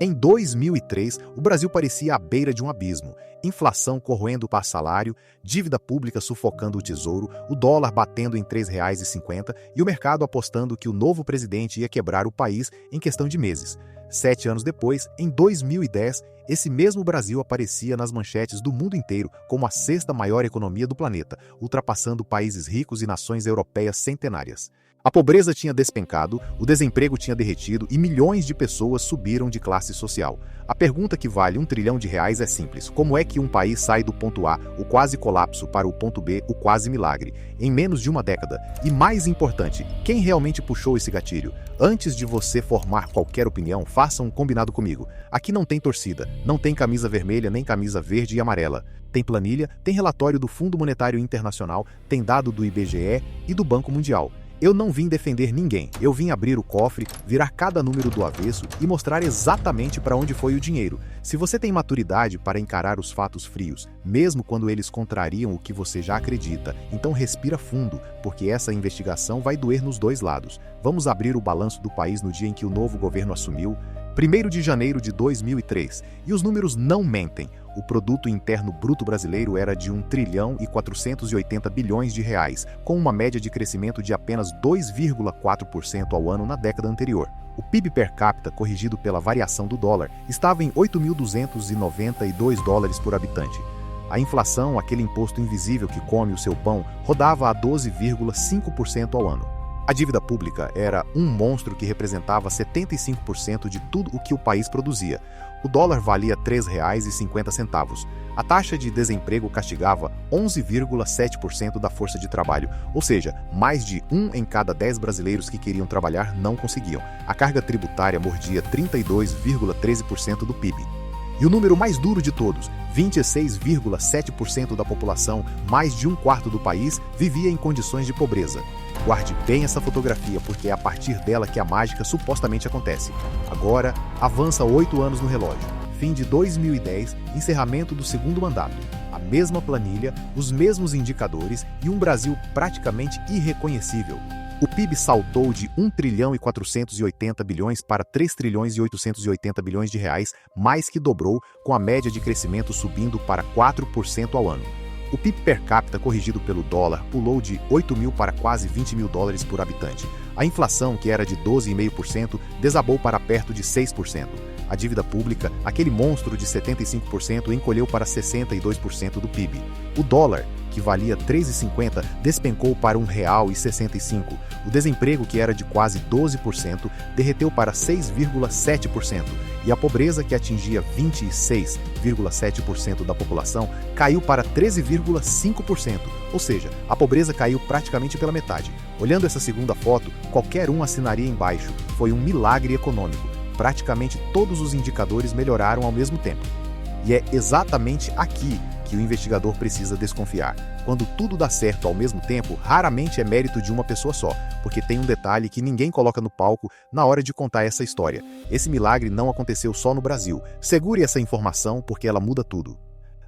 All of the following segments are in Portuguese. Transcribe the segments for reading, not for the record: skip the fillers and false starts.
Em 2003, o Brasil parecia à beira de um abismo. Inflação corroendo o salário, dívida pública sufocando o tesouro, o dólar batendo em R$ 3,50 e o mercado apostando que o novo presidente ia quebrar o país em questão de meses. 7 anos depois, em 2010, esse mesmo Brasil aparecia nas manchetes do mundo inteiro como a sexta maior economia do planeta, ultrapassando países ricos e nações europeias centenárias. A pobreza tinha despencado, o desemprego tinha derretido e milhões de pessoas subiram de classe social. A pergunta que vale R$ 1 trilhão é simples. Como é que um país sai do ponto A, o quase colapso, para o ponto B, o quase milagre, em menos de uma década? E mais importante, quem realmente puxou esse gatilho? Antes de você formar qualquer opinião, faça um combinado comigo. Aqui não tem torcida, não tem camisa vermelha nem camisa verde e amarela. Tem planilha, tem relatório do Fundo Monetário Internacional, tem dado do IBGE e do Banco Mundial. Eu não vim defender ninguém, eu vim abrir o cofre, virar cada número do avesso e mostrar exatamente para onde foi o dinheiro. Se você tem maturidade para encarar os fatos frios, mesmo quando eles contrariam o que você já acredita, então respira fundo, porque essa investigação vai doer nos dois lados. Vamos abrir o balanço do país no dia em que o novo governo assumiu, 1º de janeiro de 2003, e os números não mentem. O produto interno bruto brasileiro era de R$ 1 trilhão e 480 bilhões de reais, com uma média de crescimento de apenas 2,4% ao ano na década anterior. O PIB per capita, corrigido pela variação do dólar, estava em 8.292 dólares por habitante. A inflação, aquele imposto invisível que come o seu pão, rodava a 12,5% ao ano. A dívida pública era um monstro que representava 75% de tudo o que o país produzia. O dólar valia R$ 3,50. A taxa de desemprego castigava 11,7% da força de trabalho, ou seja, mais de 1 em cada 10 brasileiros que queriam trabalhar não conseguiam. A carga tributária mordia 32,13% do PIB. E o número mais duro de todos, 26,7% da população, mais de 1/4 do país, vivia em condições de pobreza. Guarde bem essa fotografia, porque é a partir dela que a mágica supostamente acontece. Agora, avança 8 anos no relógio. Fim de 2010, encerramento do segundo mandato. A mesma planilha, os mesmos indicadores e um Brasil praticamente irreconhecível. O PIB saltou de 1 trilhão e 480 bilhões para 3 trilhões e 880 bilhões de reais, mais que dobrou, com a média de crescimento subindo para 4% ao ano. O PIB per capita corrigido pelo dólar pulou de 8 mil para quase 20 mil dólares por habitante. A inflação, que era de 12,5%, desabou para perto de 6%. A dívida pública, aquele monstro de 75%, encolheu para 62% do PIB. O dólar, que valia R$ 3,50, despencou para R$ 1,65. O desemprego, que era de quase 12%, derreteu para 6,7%. E a pobreza, que atingia 26,7% da população, caiu para 13,5%. Ou seja, a pobreza caiu praticamente pela metade. Olhando essa segunda foto, qualquer um assinaria embaixo. Foi um milagre econômico. Praticamente todos os indicadores melhoraram ao mesmo tempo. E é exatamente aqui que o investigador precisa desconfiar. Quando tudo dá certo ao mesmo tempo, raramente é mérito de uma pessoa só, porque tem um detalhe que ninguém coloca no palco na hora de contar essa história. Esse milagre não aconteceu só no Brasil. Segure essa informação, porque ela muda tudo.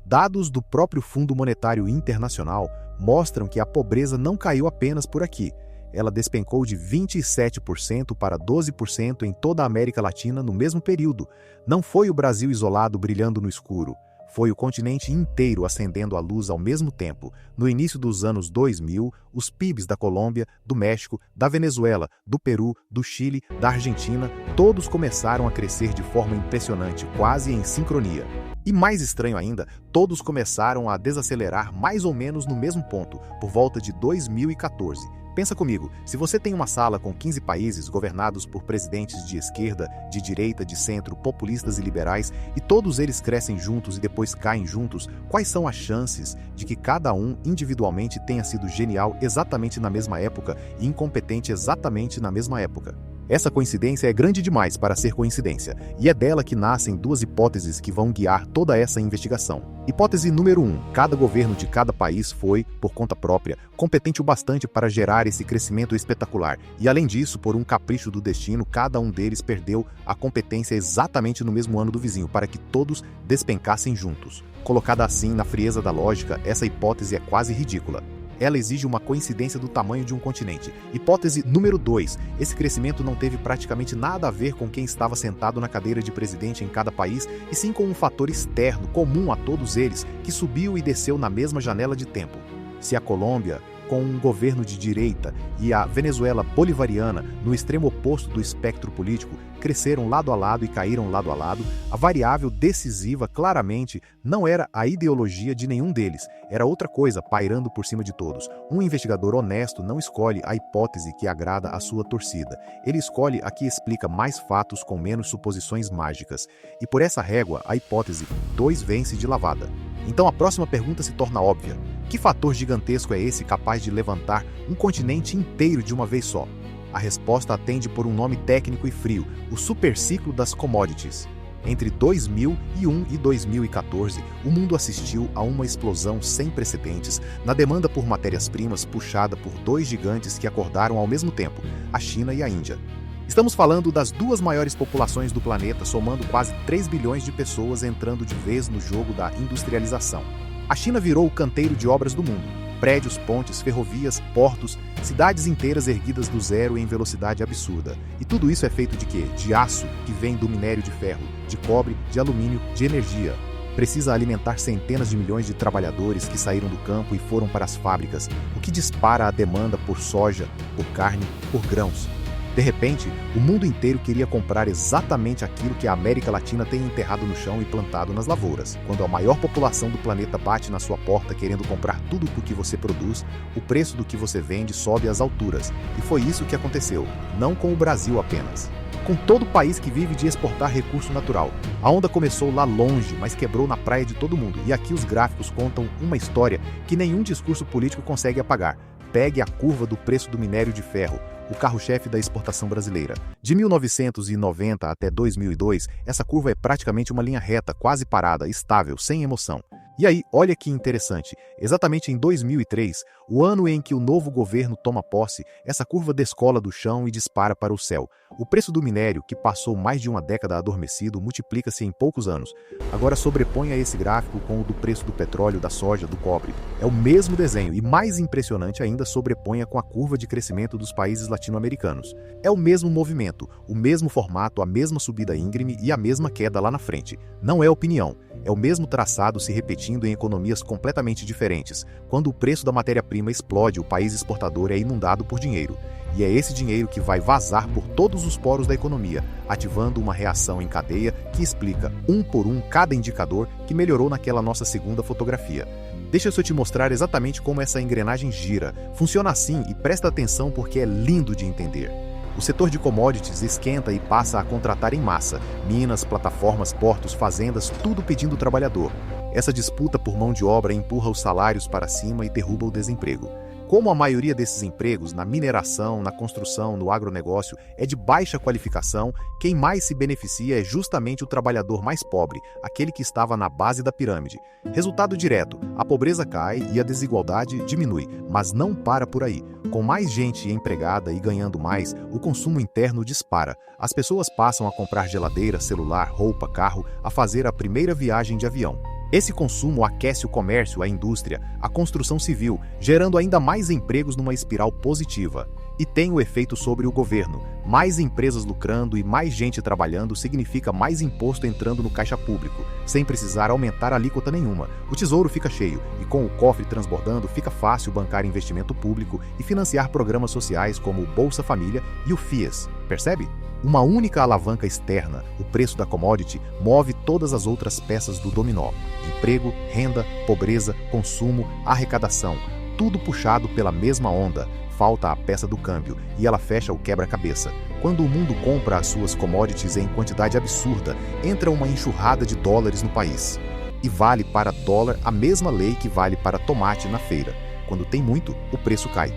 Dados do próprio Fundo Monetário Internacional mostram que a pobreza não caiu apenas por aqui. Ela despencou de 27% para 12% em toda a América Latina no mesmo período. Não foi o Brasil isolado brilhando no escuro. Foi o continente inteiro acendendo a luz ao mesmo tempo. No início dos anos 2000, os PIBs da Colômbia, do México, da Venezuela, do Peru, do Chile, da Argentina, todos começaram a crescer de forma impressionante, quase em sincronia. E mais estranho ainda, todos começaram a desacelerar mais ou menos no mesmo ponto, por volta de 2014. Pensa comigo, se você tem uma sala com 15 países governados por presidentes de esquerda, de direita, de centro, populistas e liberais, e todos eles crescem juntos e depois caem juntos, quais são as chances de que cada um individualmente tenha sido genial exatamente na mesma época e incompetente exatamente na mesma época? Essa coincidência é grande demais para ser coincidência, e é dela que nascem duas hipóteses que vão guiar toda essa investigação. Hipótese número 1. Cada governo de cada país foi, por conta própria, competente o bastante para gerar esse crescimento espetacular, e além disso, por um capricho do destino, cada um deles perdeu a competência exatamente no mesmo ano do vizinho, para que todos despencassem juntos. Colocada assim, na frieza da lógica, essa hipótese é quase ridícula. ela exige uma coincidência do tamanho de um continente. Hipótese número 2. Esse crescimento não teve praticamente nada a ver com quem estava sentado na cadeira de presidente em cada país, e sim com um fator externo, comum a todos eles, que subiu e desceu na mesma janela de tempo. Se a Colômbia, com um governo de direita, e a Venezuela bolivariana, no extremo oposto do espectro político, cresceram lado a lado e caíram lado a lado, a variável decisiva, claramente, não era a ideologia de nenhum deles, era outra coisa pairando por cima de todos. Um investigador honesto não escolhe a hipótese que agrada a sua torcida. Ele escolhe a que explica mais fatos com menos suposições mágicas. E por essa régua, a hipótese 2 vence de lavada. Então a próxima pergunta se torna óbvia. Que fator gigantesco é esse capaz de levantar um continente inteiro de uma vez só? A resposta atende por um nome técnico e frio, o superciclo das commodities. Entre 2001 e 2014, o mundo assistiu a uma explosão sem precedentes na demanda por matérias-primas puxada por 2 gigantes que acordaram ao mesmo tempo, a China e a Índia. Estamos falando das 2 maiores populações do planeta, somando quase 3 bilhões de pessoas entrando de vez no jogo da industrialização. A China virou o canteiro de obras do mundo. Prédios, pontes, ferrovias, portos, cidades inteiras erguidas do zero em velocidade absurda. E tudo isso é feito de quê? De aço, que vem do minério de ferro, de cobre, de alumínio, de energia. Precisa alimentar centenas de milhões de trabalhadores que saíram do campo e foram para as fábricas, o que dispara a demanda por soja, por carne, por grãos. De repente, o mundo inteiro queria comprar exatamente aquilo que a América Latina tem enterrado no chão e plantado nas lavouras. Quando a maior população do planeta bate na sua porta querendo comprar tudo o que você produz, o preço do que você vende sobe às alturas. E foi isso que aconteceu, não com o Brasil apenas. Com todo o país que vive de exportar recurso natural. A onda começou lá longe, mas quebrou na praia de todo mundo. E aqui os gráficos contam uma história que nenhum discurso político consegue apagar. Pegue a curva do preço do minério de ferro, o carro-chefe da exportação brasileira. De 1990 até 2002, essa curva é praticamente uma linha reta, quase parada, estável, sem emoção. E aí, olha que interessante, exatamente em 2003, o ano em que o novo governo toma posse, essa curva descola do chão e dispara para o céu. O preço do minério, que passou mais de uma década adormecido, multiplica-se em poucos anos. Agora sobreponha esse gráfico com o do preço do petróleo, da soja, do cobre. É o mesmo desenho e, mais impressionante ainda, sobreponha com a curva de crescimento dos países latino-americanos. É o mesmo movimento, o mesmo formato, a mesma subida íngreme e a mesma queda lá na frente. Não é opinião. É o mesmo traçado se repetindo em economias completamente diferentes. Quando o preço da matéria-prima explode, o país exportador é inundado por dinheiro. E é esse dinheiro que vai vazar por todos os poros da economia, ativando uma reação em cadeia que explica, um por um, cada indicador que melhorou naquela nossa segunda fotografia. Deixa eu te mostrar exatamente como essa engrenagem gira. Funciona assim e presta atenção porque é lindo de entender. O setor de commodities esquenta e passa a contratar em massa. Minas, plataformas, portos, fazendas, tudo pedindo trabalhador. Essa disputa por mão de obra empurra os salários para cima e derruba o desemprego. Como a maioria desses empregos, na mineração, na construção, no agronegócio, é de baixa qualificação, quem mais se beneficia é justamente o trabalhador mais pobre, aquele que estava na base da pirâmide. Resultado direto, a pobreza cai e a desigualdade diminui, mas não para por aí. Com mais gente empregada e ganhando mais, o consumo interno dispara. As pessoas passam a comprar geladeira, celular, roupa, carro, a fazer a primeira viagem de avião. Esse consumo aquece o comércio, a indústria, a construção civil, gerando ainda mais empregos numa espiral positiva. E tem o efeito sobre o governo. Mais empresas lucrando e mais gente trabalhando significa mais imposto entrando no caixa público, sem precisar aumentar alíquota nenhuma. O tesouro fica cheio e, com o cofre transbordando, fica fácil bancar investimento público e financiar programas sociais como o Bolsa Família e o FIES. Percebe? Uma única alavanca externa, o preço da commodity, move todas as outras peças do dominó. Emprego, renda, pobreza, consumo, arrecadação, tudo puxado pela mesma onda. Falta a peça do câmbio e ela fecha o quebra-cabeça. Quando o mundo compra as suas commodities em quantidade absurda, entra uma enxurrada de dólares no país. E vale para dólar a mesma lei que vale para tomate na feira. Quando tem muito, o preço cai.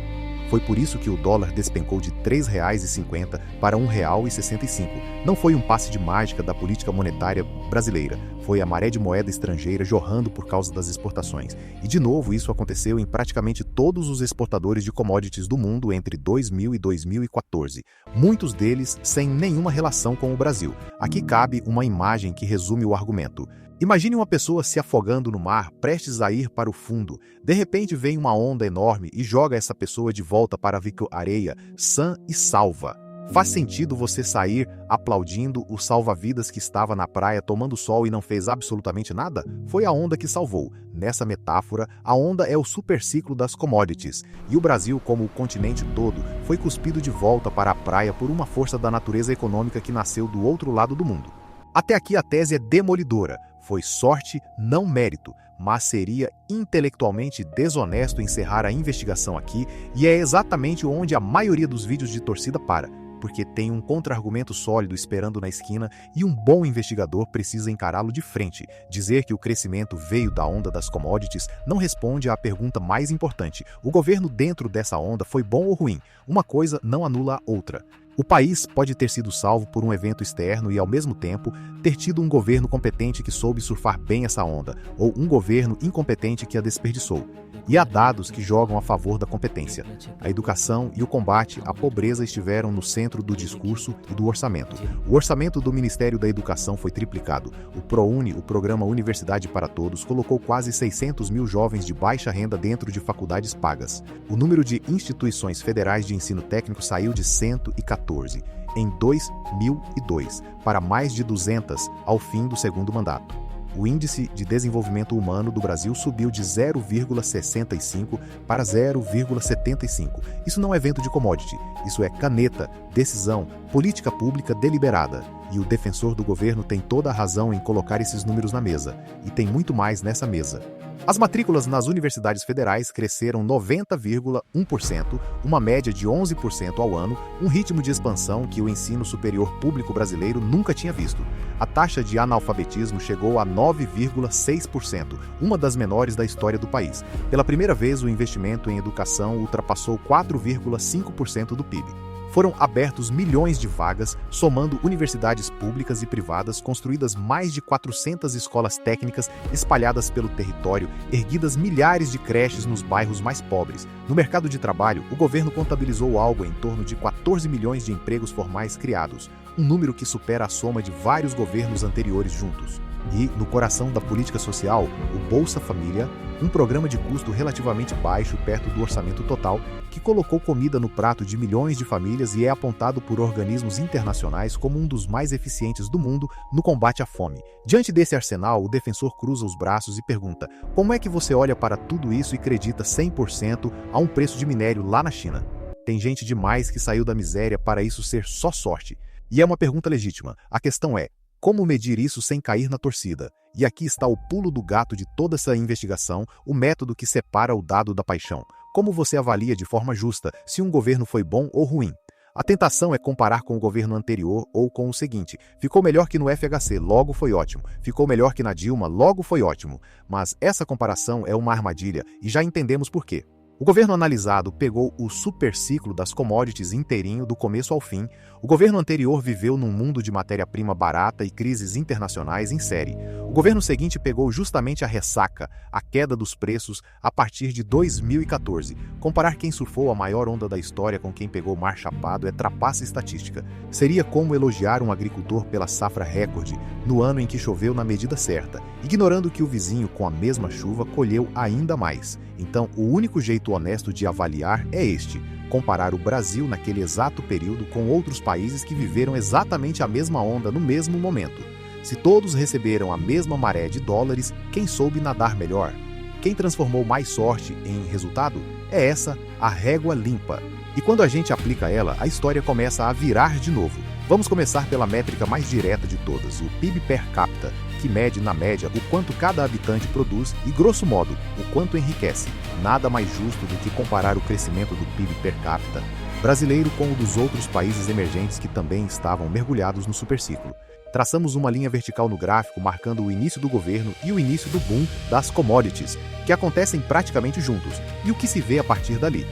Foi por isso que o dólar despencou de R$ 3,50 para R$ 1,65. Não foi um passe de mágica da política monetária brasileira. Foi a maré de moeda estrangeira jorrando por causa das exportações. E de novo isso aconteceu em praticamente todos os exportadores de commodities do mundo entre 2000 e 2014. Muitos deles sem nenhuma relação com o Brasil. Aqui cabe uma imagem que resume o argumento. Imagine uma pessoa se afogando no mar, prestes a ir para o fundo. De repente vem uma onda enorme e joga essa pessoa de volta para a areia, sã e salva. Faz sentido você sair aplaudindo o salva-vidas que estava na praia tomando sol e não fez absolutamente nada? Foi a onda que salvou. Nessa metáfora, a onda é o superciclo das commodities. E o Brasil, como o continente todo, foi cuspido de volta para a praia por uma força da natureza econômica que nasceu do outro lado do mundo. Até aqui a tese é demolidora. Foi sorte, não mérito, mas seria intelectualmente desonesto encerrar a investigação aqui, e é exatamente onde a maioria dos vídeos de torcida para, porque tem um contra-argumento sólido esperando na esquina e um bom investigador precisa encará-lo de frente. Dizer que o crescimento veio da onda das commodities não responde à pergunta mais importante. O governo dentro dessa onda foi bom ou ruim? Uma coisa não anula a outra. O país pode ter sido salvo por um evento externo e, ao mesmo tempo, ter tido um governo competente que soube surfar bem essa onda, ou um governo incompetente que a desperdiçou. E há dados que jogam a favor da competência. A educação e o combate à pobreza estiveram no centro do discurso e do orçamento. O orçamento do Ministério da Educação foi triplicado. O ProUni, o Programa Universidade para Todos, colocou quase 600 mil jovens de baixa renda dentro de faculdades pagas. O número de instituições federais de ensino técnico saiu de 114 em 2002 para mais de 200 ao fim do segundo mandato. O Índice de Desenvolvimento Humano do Brasil subiu de 0,65 para 0,75. Isso não é vento de commodity, isso é caneta, decisão, política pública deliberada. E o defensor do governo tem toda a razão em colocar esses números na mesa. E tem muito mais nessa mesa. As matrículas nas universidades federais cresceram 90,1%, uma média de 11% ao ano, um ritmo de expansão que o ensino superior público brasileiro nunca tinha visto. A taxa de analfabetismo chegou a 9,6%, uma das menores da história do país. Pela primeira vez, o investimento em educação ultrapassou 4,5% do PIB. Foram abertos milhões de vagas, somando universidades públicas e privadas, construídas mais de 400 escolas técnicas espalhadas pelo território, erguidas milhares de creches nos bairros mais pobres. No mercado de trabalho, o governo contabilizou algo em torno de 14 milhões de empregos formais criados, um número que supera a soma de vários governos anteriores juntos. E, no coração da política social, o Bolsa Família, um programa de custo relativamente baixo perto do orçamento total, que colocou comida no prato de milhões de famílias e é apontado por organismos internacionais como um dos mais eficientes do mundo no combate à fome. Diante desse arsenal, o defensor cruza os braços e pergunta: como é que você olha para tudo isso e acredita 100% a um preço de minério lá na China? Tem gente demais que saiu da miséria para isso ser só sorte. E é uma pergunta legítima. A questão é: como medir isso sem cair na torcida? E aqui está o pulo do gato de toda essa investigação, o método que separa o dado da paixão. Como você avalia de forma justa se um governo foi bom ou ruim? A tentação é comparar com o governo anterior ou com o seguinte: ficou melhor que no FHC, logo foi ótimo. Ficou melhor que na Dilma, logo foi ótimo. Mas essa comparação é uma armadilha e já entendemos por quê. O governo analisado pegou o superciclo das commodities inteirinho do começo ao fim. O governo anterior viveu num mundo de matéria-prima barata e crises internacionais em série. O governo seguinte pegou justamente a ressaca, a queda dos preços, a partir de 2014. Comparar quem surfou a maior onda da história com quem pegou mar chapado é trapaça estatística. Seria como elogiar um agricultor pela safra recorde, no ano em que choveu na medida certa, ignorando que o vizinho, com a mesma chuva, colheu ainda mais. Então, o único jeito honesto de avaliar é este: comparar o Brasil naquele exato período com outros países que viveram exatamente a mesma onda no mesmo momento. Se todos receberam a mesma maré de dólares, quem soube nadar melhor? Quem transformou mais sorte em resultado? É essa a régua limpa. E quando a gente aplica ela, a história começa a virar de novo. Vamos começar pela métrica mais direta de todas, o PIB per capita, que mede, na média, o quanto cada habitante produz e, grosso modo, o quanto enriquece. Nada mais justo do que comparar o crescimento do PIB per capita brasileiro com o dos outros países emergentes que também estavam mergulhados no superciclo. Traçamos uma linha vertical no gráfico marcando o início do governo e o início do boom das commodities, que acontecem praticamente juntos, e o que se vê a partir dali.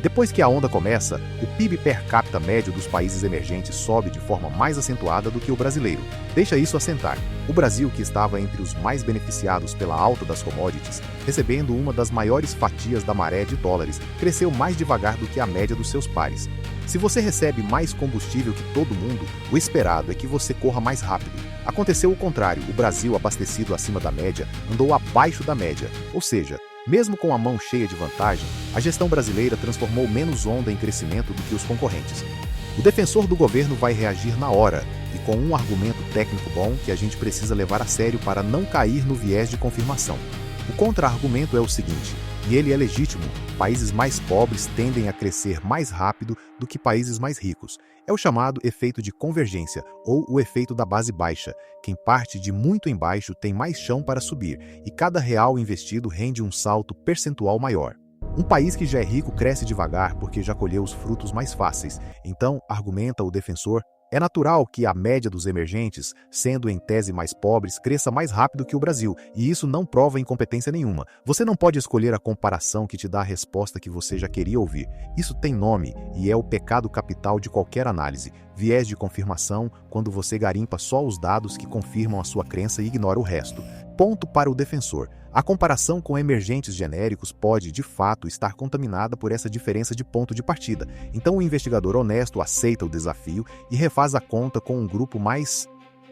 Depois que a onda começa, o PIB per capita médio dos países emergentes sobe de forma mais acentuada do que o brasileiro. Deixa isso assentar. O Brasil, que estava entre os mais beneficiados pela alta das commodities, recebendo uma das maiores fatias da maré de dólares, cresceu mais devagar do que a média dos seus pares. Se você recebe mais combustível que todo mundo, o esperado é que você corra mais rápido. Aconteceu o contrário, o Brasil, abastecido acima da média, andou abaixo da média, ou seja, mesmo com a mão cheia de vantagem, a gestão brasileira transformou menos onda em crescimento do que os concorrentes. O defensor do governo vai reagir na hora, e com um argumento técnico bom que a gente precisa levar a sério para não cair no viés de confirmação. O contra-argumento é o seguinte, e ele é legítimo: países mais pobres tendem a crescer mais rápido do que países mais ricos. É o chamado efeito de convergência, ou o efeito da base baixa. Quem parte de muito embaixo tem mais chão para subir, e cada real investido rende um salto percentual maior. Um país que já é rico cresce devagar porque já colheu os frutos mais fáceis. Então, argumenta o defensor, é natural que a média dos emergentes, sendo em tese mais pobres, cresça mais rápido que o Brasil, e isso não prova incompetência nenhuma. Você não pode escolher a comparação que te dá a resposta que você já queria ouvir. Isso tem nome e é o pecado capital de qualquer análise. Viés de confirmação, quando você garimpa só os dados que confirmam a sua crença e ignora o resto. Ponto para o defensor. A comparação com emergentes genéricos pode, de fato, estar contaminada por essa diferença de ponto de partida. Então o investigador honesto aceita o desafio e refaz a conta com um grupo mais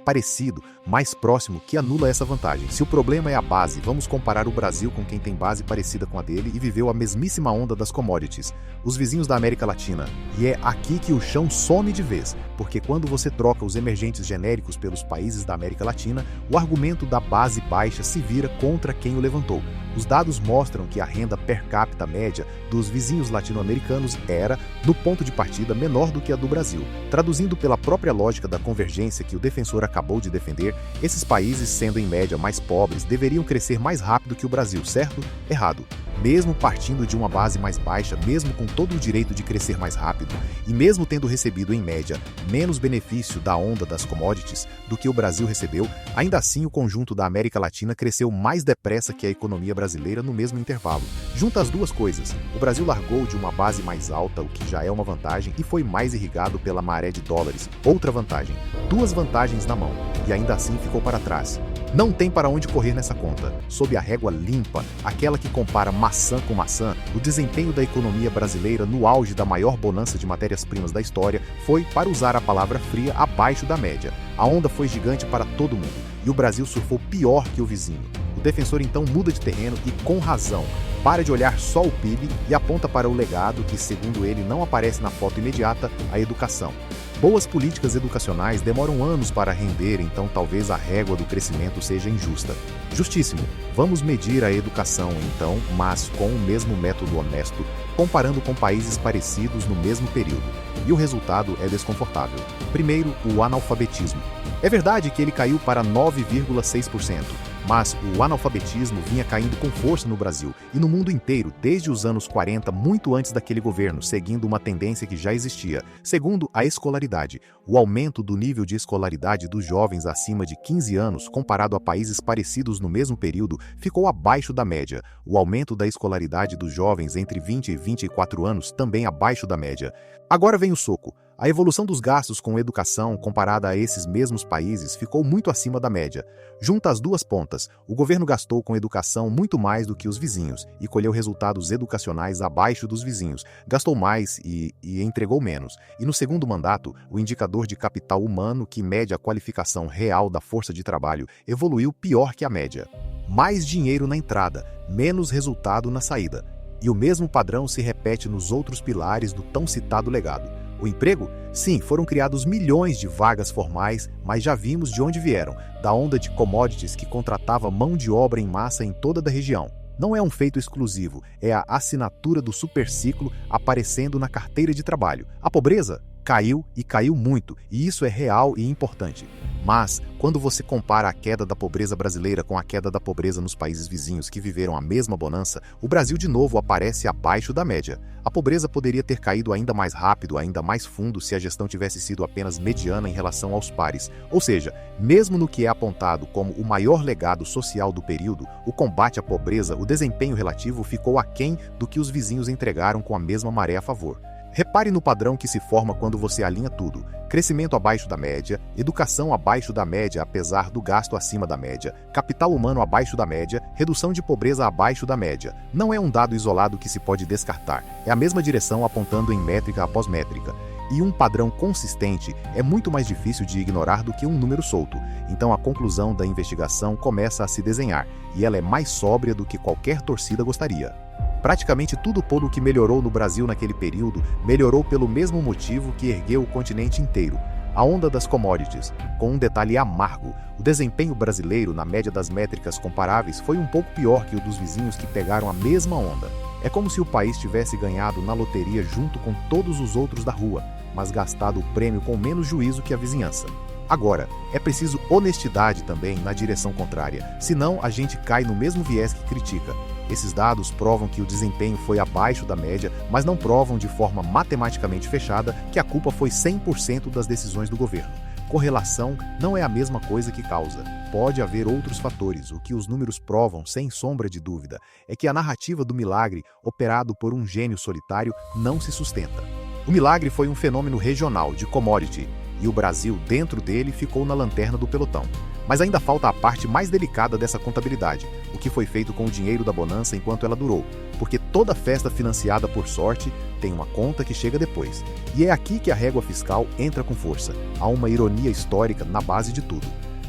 parecido, mais próximo, que anula essa vantagem. Se o problema é a base, vamos comparar o Brasil com quem tem base parecida com a dele e viveu a mesmíssima onda das commodities, os vizinhos da América Latina. E é aqui que o chão some de vez, porque quando você troca os emergentes genéricos pelos países da América Latina, o argumento da base baixa se vira contra quem o levantou. Os dados mostram que a renda per capita média dos vizinhos latino-americanos era, no ponto de partida, menor do que a do Brasil. Traduzindo pela própria lógica da convergência que o defensor acabou de defender, esses países, sendo em média mais pobres, deveriam crescer mais rápido que o Brasil, certo? Errado. Mesmo partindo de uma base mais baixa, mesmo com todo o direito de crescer mais rápido, e mesmo tendo recebido, em média, menos benefício da onda das commodities do que o Brasil recebeu, ainda assim o conjunto da América Latina cresceu mais depressa que a economia brasileira no mesmo intervalo. Junta as duas coisas, o Brasil largou de uma base mais alta, o que já é uma vantagem, e foi mais irrigado pela maré de dólares, outra vantagem. Duas vantagens na mão, e ainda assim ficou para trás. Não tem para onde correr nessa conta. Sob a régua limpa, aquela que compara maçã com maçã, o desempenho da economia brasileira no auge da maior bonança de matérias-primas da história foi, para usar a palavra fria, abaixo da média. A onda foi gigante para todo mundo, e o Brasil surfou pior que o vizinho. O defensor então muda de terreno e, com razão, para de olhar só o PIB e aponta para o legado que, segundo ele, não aparece na foto imediata, a educação. Boas políticas educacionais demoram anos para render, então talvez a régua do crescimento seja injusta. Justíssimo. Vamos medir a educação, então, mas com o mesmo método honesto, comparando com países parecidos no mesmo período. E o resultado é desconfortável. Primeiro, o analfabetismo. É verdade que ele caiu para 9,6%. Mas o analfabetismo vinha caindo com força no Brasil e no mundo inteiro desde os anos 40, muito antes daquele governo, seguindo uma tendência que já existia. Segundo, a escolaridade. O aumento do nível de escolaridade dos jovens acima de 15 anos, comparado a países parecidos no mesmo período, ficou abaixo da média. O aumento da escolaridade dos jovens entre 20 e 24 anos, também abaixo da média. Agora vem o soco. A evolução dos gastos com educação, comparada a esses mesmos países, ficou muito acima da média. Junta as duas pontas, o governo gastou com educação muito mais do que os vizinhos e colheu resultados educacionais abaixo dos vizinhos. Gastou mais e entregou menos. E no segundo mandato, o indicador de capital humano, que mede a qualificação real da força de trabalho, evoluiu pior que a média. Mais dinheiro na entrada, menos resultado na saída. E o mesmo padrão se repete nos outros pilares do tão citado legado. O emprego? Sim, foram criados milhões de vagas formais, mas já vimos de onde vieram, da onda de commodities que contratava mão de obra em massa em toda a região. Não é um feito exclusivo, é a assinatura do superciclo aparecendo na carteira de trabalho. A pobreza? Caiu e caiu muito, e isso é real e importante. Mas, quando você compara a queda da pobreza brasileira com a queda da pobreza nos países vizinhos que viveram a mesma bonança, o Brasil de novo aparece abaixo da média. A pobreza poderia ter caído ainda mais rápido, ainda mais fundo, se a gestão tivesse sido apenas mediana em relação aos pares. Ou seja, mesmo no que é apontado como o maior legado social do período, o combate à pobreza, o desempenho relativo ficou aquém do que os vizinhos entregaram com a mesma maré a favor. Repare no padrão que se forma quando você alinha tudo. Crescimento abaixo da média, educação abaixo da média apesar do gasto acima da média, capital humano abaixo da média, redução de pobreza abaixo da média. Não é um dado isolado que se pode descartar, é a mesma direção apontando em métrica após métrica. E um padrão consistente é muito mais difícil de ignorar do que um número solto. Então a conclusão da investigação começa a se desenhar, e ela é mais sóbria do que qualquer torcida gostaria. Praticamente tudo polo que melhorou no Brasil naquele período melhorou pelo mesmo motivo que ergueu o continente inteiro, a onda das commodities. Com um detalhe amargo, o desempenho brasileiro na média das métricas comparáveis foi um pouco pior que o dos vizinhos que pegaram a mesma onda. É como se o país tivesse ganhado na loteria junto com todos os outros da rua, mas gastado o prêmio com menos juízo que a vizinhança. Agora, é preciso honestidade também na direção contrária, senão a gente cai no mesmo viés que critica. Esses dados provam que o desempenho foi abaixo da média, mas não provam de forma matematicamente fechada que a culpa foi 100% das decisões do governo. Correlação não é a mesma coisa que causa. Pode haver outros fatores. O que os números provam, sem sombra de dúvida, é que a narrativa do milagre, operado por um gênio solitário, não se sustenta. O milagre foi um fenômeno regional, de commodity, e o Brasil, dentro dele, ficou na lanterna do pelotão. Mas ainda falta a parte mais delicada dessa contabilidade, o que foi feito com o dinheiro da bonança enquanto ela durou, porque toda festa financiada por sorte tem uma conta que chega depois. E é aqui que a régua fiscal entra com força. Há uma ironia histórica na base de tudo.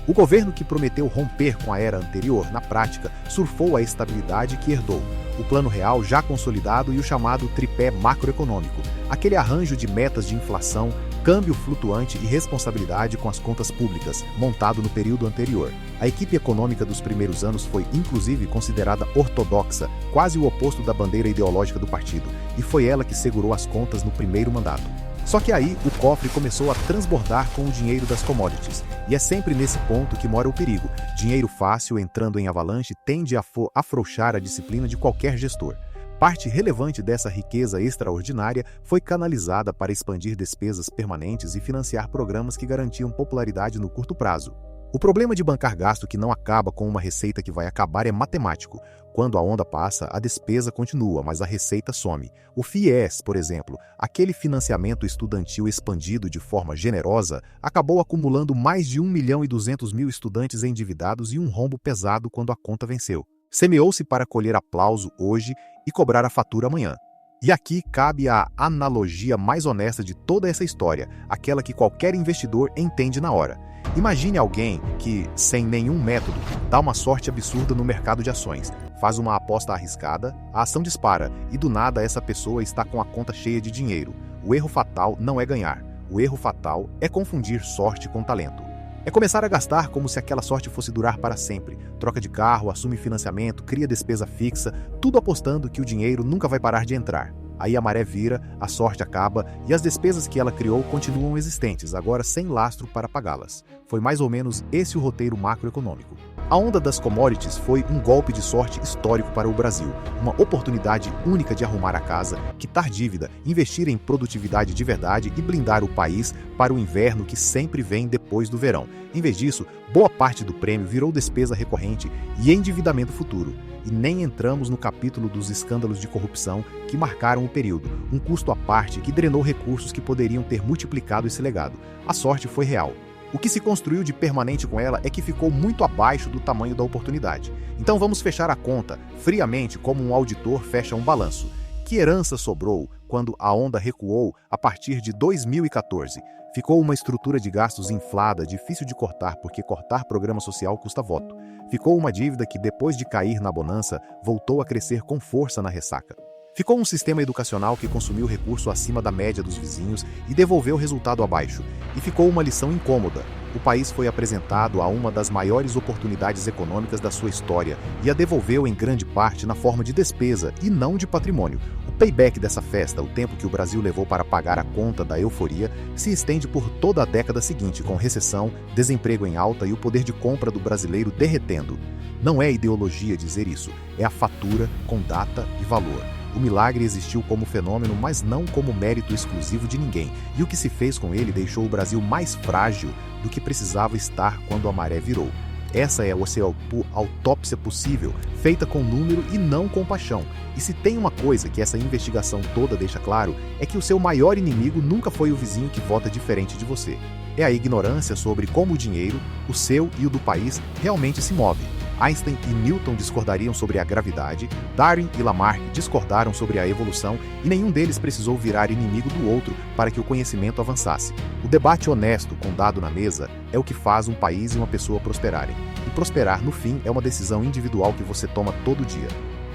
O governo que prometeu romper com a era anterior, na prática, surfou a estabilidade que herdou, o plano real já consolidado e o chamado tripé macroeconômico, aquele arranjo de metas de inflação, câmbio flutuante e responsabilidade com as contas públicas, montado no período anterior. A equipe econômica dos primeiros anos foi, inclusive, considerada ortodoxa, quase o oposto da bandeira ideológica do partido, e foi ela que segurou as contas no primeiro mandato. Só que aí o cofre começou a transbordar com o dinheiro das commodities, e é sempre nesse ponto que mora o perigo. Dinheiro fácil entrando em avalanche tende a afrouxar a disciplina de qualquer gestor. Parte relevante dessa riqueza extraordinária foi canalizada para expandir despesas permanentes e financiar programas que garantiam popularidade no curto prazo. O problema de bancar gasto que não acaba com uma receita que vai acabar é matemático. Quando a onda passa, a despesa continua, mas a receita some. O FIES, por exemplo, aquele financiamento estudantil expandido de forma generosa, acabou acumulando mais de 1.200.000 estudantes endividados e um rombo pesado quando a conta venceu. Semeou-se para colher aplauso hoje e cobrar a fatura amanhã. E aqui cabe a analogia mais honesta de toda essa história, aquela que qualquer investidor entende na hora. Imagine alguém que, sem nenhum método, dá uma sorte absurda no mercado de ações, faz uma aposta arriscada, a ação dispara e do nada essa pessoa está com a conta cheia de dinheiro. O erro fatal não é ganhar, o erro fatal é confundir sorte com talento. É começar a gastar como se aquela sorte fosse durar para sempre. Troca de carro, assume financiamento, cria despesa fixa, tudo apostando que o dinheiro nunca vai parar de entrar. Aí a maré vira, a sorte acaba e as despesas que ela criou continuam existentes, agora sem lastro para pagá-las. Foi mais ou menos esse o roteiro macroeconômico. A onda das commodities foi um golpe de sorte histórico para o Brasil, uma oportunidade única de arrumar a casa, quitar dívida, investir em produtividade de verdade e blindar o país para o inverno que sempre vem depois do verão. Em vez disso, boa parte do prêmio virou despesa recorrente e endividamento futuro. E nem entramos no capítulo dos escândalos de corrupção que marcaram o período, um custo à parte que drenou recursos que poderiam ter multiplicado esse legado. A sorte foi real. O que se construiu de permanente com ela é que ficou muito abaixo do tamanho da oportunidade. Então vamos fechar a conta, friamente, como um auditor fecha um balanço. Que herança sobrou quando a onda recuou a partir de 2014? Ficou uma estrutura de gastos inflada, difícil de cortar, porque cortar programa social custa voto. Ficou uma dívida que, depois de cair na bonança, voltou a crescer com força na ressaca. Ficou um sistema educacional que consumiu recurso acima da média dos vizinhos e devolveu o resultado abaixo. E ficou uma lição incômoda. O país foi apresentado a uma das maiores oportunidades econômicas da sua história e a devolveu em grande parte na forma de despesa e não de patrimônio. O payback dessa festa, o tempo que o Brasil levou para pagar a conta da euforia, se estende por toda a década seguinte, com recessão, desemprego em alta e o poder de compra do brasileiro derretendo. Não é ideologia dizer isso, é a fatura com data e valor. O milagre existiu como fenômeno, mas não como mérito exclusivo de ninguém, e o que se fez com ele deixou o Brasil mais frágil do que precisava estar quando a maré virou. Essa é a autópsia possível, feita com número e não com paixão. E se tem uma coisa que essa investigação toda deixa claro, é que o seu maior inimigo nunca foi o vizinho que vota diferente de você. É a ignorância sobre como o dinheiro, o seu e o do país, realmente se move. Einstein e Newton discordariam sobre a gravidade, Darwin e Lamarck discordaram sobre a evolução e nenhum deles precisou virar inimigo do outro para que o conhecimento avançasse. O debate honesto com dado na mesa é o que faz um país e uma pessoa prosperarem. E prosperar, no fim, é uma decisão individual que você toma todo dia.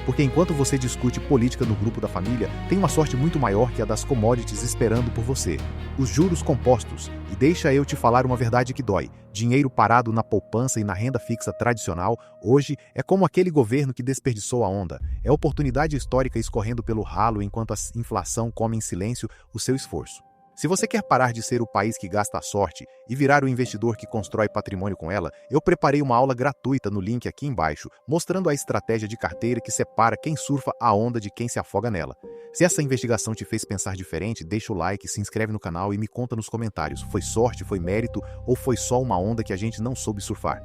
Porque enquanto você discute política no grupo da família, tem uma sorte muito maior que a das commodities esperando por você. Os juros compostos. E deixa eu te falar uma verdade que dói. Dinheiro parado na poupança e na renda fixa tradicional, hoje, é como aquele governo que desperdiçou a onda. É oportunidade histórica escorrendo pelo ralo enquanto a inflação come em silêncio o seu esforço. Se você quer parar de ser o país que gasta a sorte e virar o investidor que constrói patrimônio com ela, eu preparei uma aula gratuita no link aqui embaixo, mostrando a estratégia de carteira que separa quem surfa a onda de quem se afoga nela. Se essa investigação te fez pensar diferente, deixa o like, se inscreve no canal e me conta nos comentários. Foi sorte, foi mérito ou foi só uma onda que a gente não soube surfar?